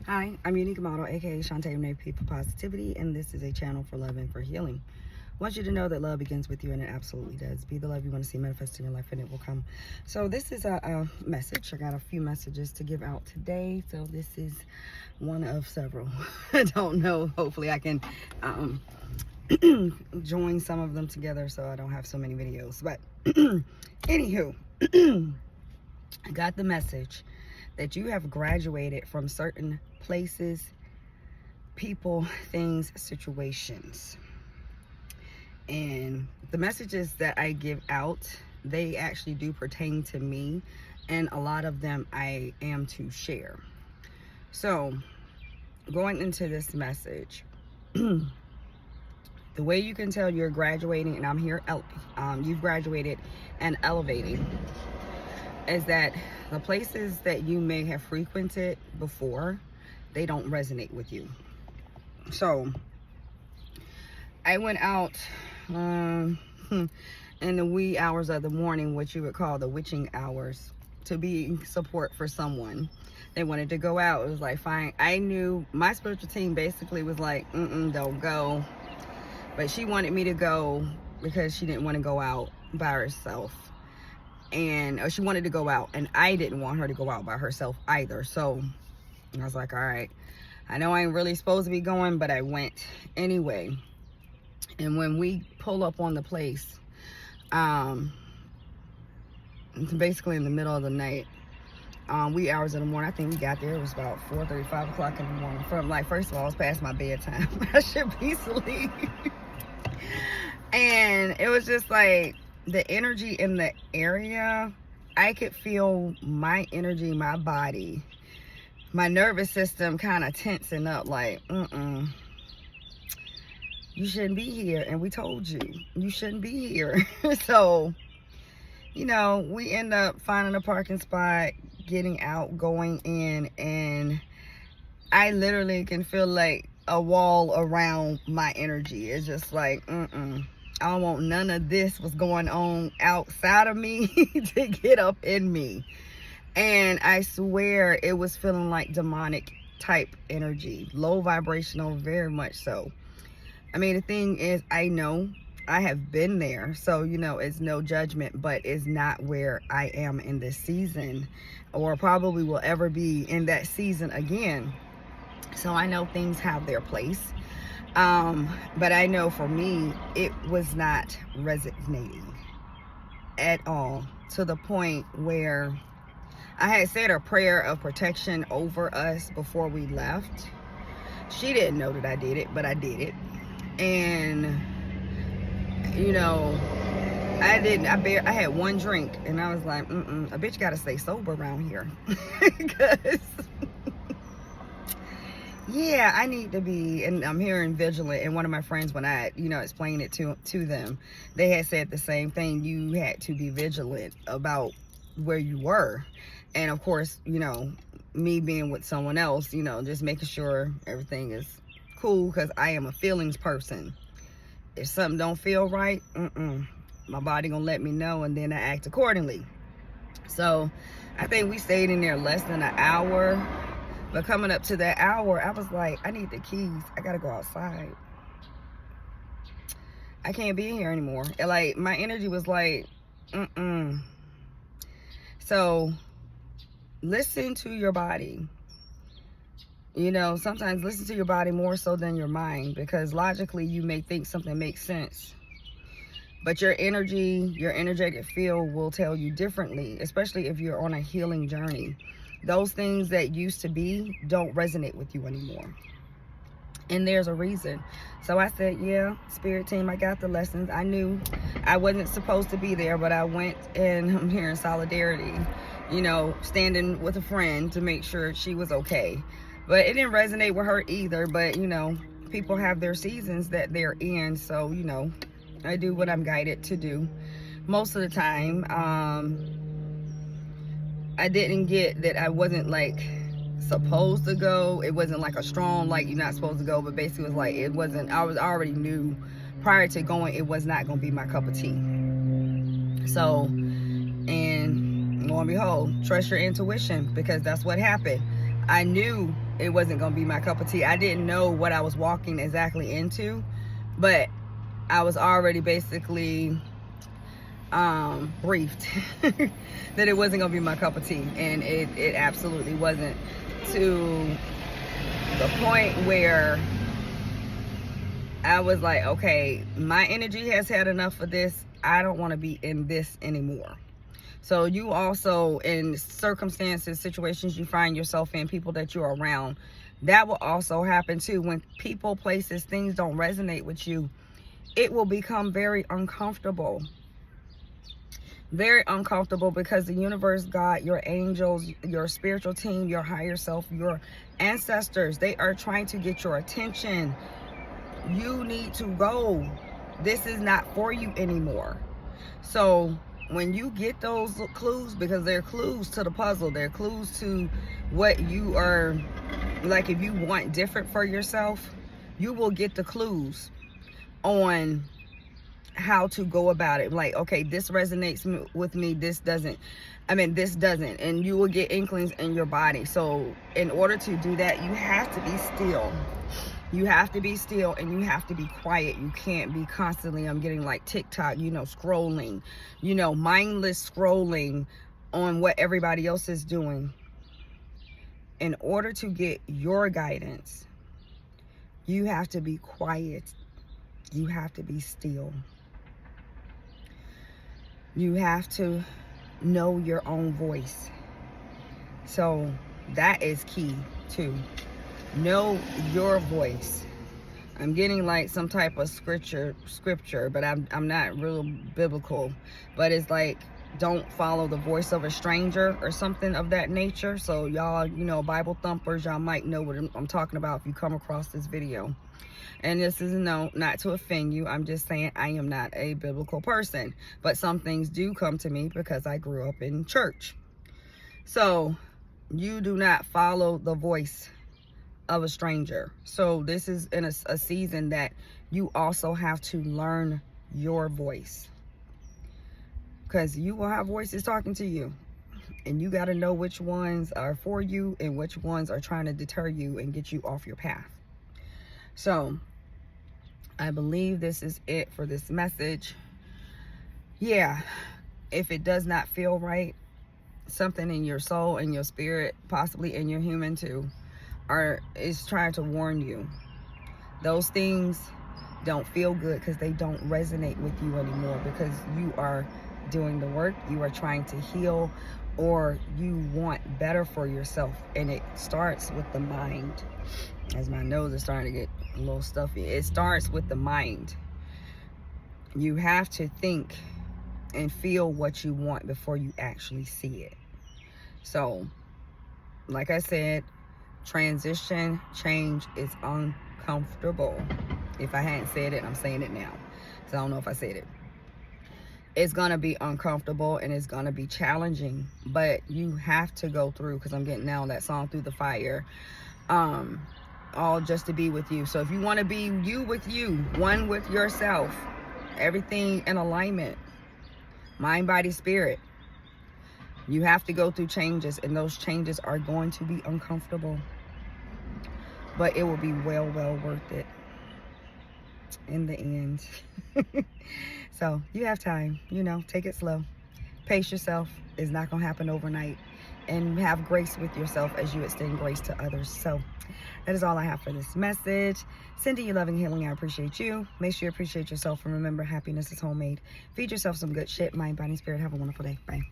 Hi, I'm Unique Model, aka Shantae Renee People Positivity, and this is a channel for love and for healing. I want you to know that love begins with you, and it absolutely does. Be the love you want to see manifest in your life, and it will come. So this is a message. I got a few messages to give out today, so this is one of several. I don't know. Hopefully I can join some of them together so I don't have so many videos. But anywho, I got the message that you have graduated from certain places, people, things, situations. And the messages that I give out, they actually do pertain to me, and a lot of them I am to share. So going into this message, the way you can tell you're graduating, and I'm here, you've graduated and elevating, is that the places that you may have frequented before, they don't resonate with you. So I went out in the wee hours of the morning, what you would call the witching hours, to be support for someone. They wanted to go out. It was like, fine. I knew my spiritual team basically was like, don't go. But she wanted me to go because she didn't want to go out by herself. Or she wanted to go out, and I didn't want her to go out by herself either. So I was like, all right, I know I ain't really supposed to be going, but I went anyway. And when we pull up on the place, basically in the middle of the night, wee hours of the morning, I think we got there, it was about 4:30, 5 o'clock in the morning. From, like, first of all, it's past my bedtime. I should be asleep. And it was just like, the energy in the area, I could feel my energy, my body, my nervous system kind of tensing up, like, you shouldn't be here, and we told you you shouldn't be here. So, you know, we end up finding a parking spot, getting out, going in, and I literally can feel like a wall around my energy. It's just like, I don't want none of this was going on outside of me to get up in me. And I swear it was feeling like demonic type energy, low vibrational, very much so. I mean, the thing is, I know I have been there, so, you know, it's no judgment, but it's not where I am in this season, or probably will ever be in that season again. So I know things have their place. But I know for me, it was not resonating at all, to the point where I had said a prayer of protection over us before we left. She didn't know that I did it, but I did it. And, you know, I had one drink, and I was like, a bitch gotta stay sober around here. Because yeah, I need to be, and I'm hearing vigilant. And one of my friends, when I, explained it to them, they had said the same thing. You had to be vigilant about where you were. And of course, me being with someone else, just making sure everything is cool, because I am a feelings person. If something don't feel right, my body gonna let me know, and then I act accordingly. So I think we stayed in there less than an hour. But coming up to that hour, I was like, I need the keys. I gotta go outside. I can't be in here anymore. And like, my energy was like, So listen to your body. Sometimes listen to your body more so than your mind, because logically you may think something makes sense, but your energy, your energetic field will tell you differently, especially if you're on a healing journey. Those things that used to be don't resonate with you anymore. And there's a reason. So I said, yeah, spirit team, I got the lessons. I knew I wasn't supposed to be there, but I went, and I'm here in solidarity, standing with a friend to make sure she was okay. But it didn't resonate with her either. But, people have their seasons that they're in. So, I do what I'm guided to do most of the time. I didn't get that I wasn't like supposed to go. It wasn't like a strong, like, you're not supposed to go, but basically it was like, it wasn't, I already knew prior to going, it was not going to be my cup of tea. So, and lo and behold, trust your intuition, because that's what happened. I knew it wasn't going to be my cup of tea. I didn't know what I was walking exactly into, but I was already basically briefed that it wasn't going to be my cup of tea. And it absolutely wasn't, to the point where I was like, okay, my energy has had enough of this. I don't want to be in this anymore. So you also, in circumstances, situations you find yourself in, people that you're around, that will also happen too. When people, places, things don't resonate with you, it will become very uncomfortable. Very uncomfortable, because the universe, God, your angels, your spiritual team, your higher self, your ancestors, they are trying to get your attention. You need to go. This is not for you anymore. So when you get those clues, because they're clues to the puzzle, they're clues to what you are, like, if you want different for yourself, you will get the clues on how to go about it. Like, okay, this resonates with me, this doesn't. This doesn't. And you will get inklings in your body. So in order to do that, you have to be still. You have to be still, and you have to be quiet. You can't be constantly, I'm getting like TikTok, scrolling, mindless scrolling on what everybody else is doing. In order to get your guidance, you have to be quiet. You have to be still. You have to know your own voice. So that is key too. Know your voice. I'm getting like some type of scripture, but I'm not real biblical. But it's like, don't follow the voice of a stranger or something of that nature. So y'all, Bible thumpers, y'all might know what I'm talking about if you come across this video. And this is not to offend you. I'm just saying I am not a biblical person. But some things do come to me because I grew up in church. So you do not follow the voice of a stranger. So this is in a season that you also have to learn your voice, because you will have voices talking to you, and you got to know which ones are for you and which ones are trying to deter you and get you off your path. So I believe this is it for this message. Yeah, if it does not feel right, something in your soul and your spirit, possibly in your human too, is trying to warn you. Those things don't feel good because they don't resonate with you anymore, because you are doing the work, you are trying to heal, or you want better for yourself. And it starts with the mind. As my nose is starting to get a little stuffy, it starts with the mind. You have to think and feel what you want before you actually see it. So like I said, transition, change is uncomfortable. If I hadn't said it, I'm saying it now. So I don't know if I said it. It's going to be uncomfortable and it's going to be challenging, but you have to go through, because I'm getting now that song Through the Fire, all just to be with you. So if you want to be you with you, one with yourself, everything in alignment, mind, body, spirit, you have to go through changes, and those changes are going to be uncomfortable, but it will be well worth it in the end. So you have time, take it slow. Pace yourself. It's not going to happen overnight. And have grace with yourself as you extend grace to others. So that is all I have for this message. Sending you loving healing. I appreciate you. Make sure you appreciate yourself, and remember, happiness is homemade. Feed yourself some good shit. Mind, body, spirit. Have a wonderful day. Bye.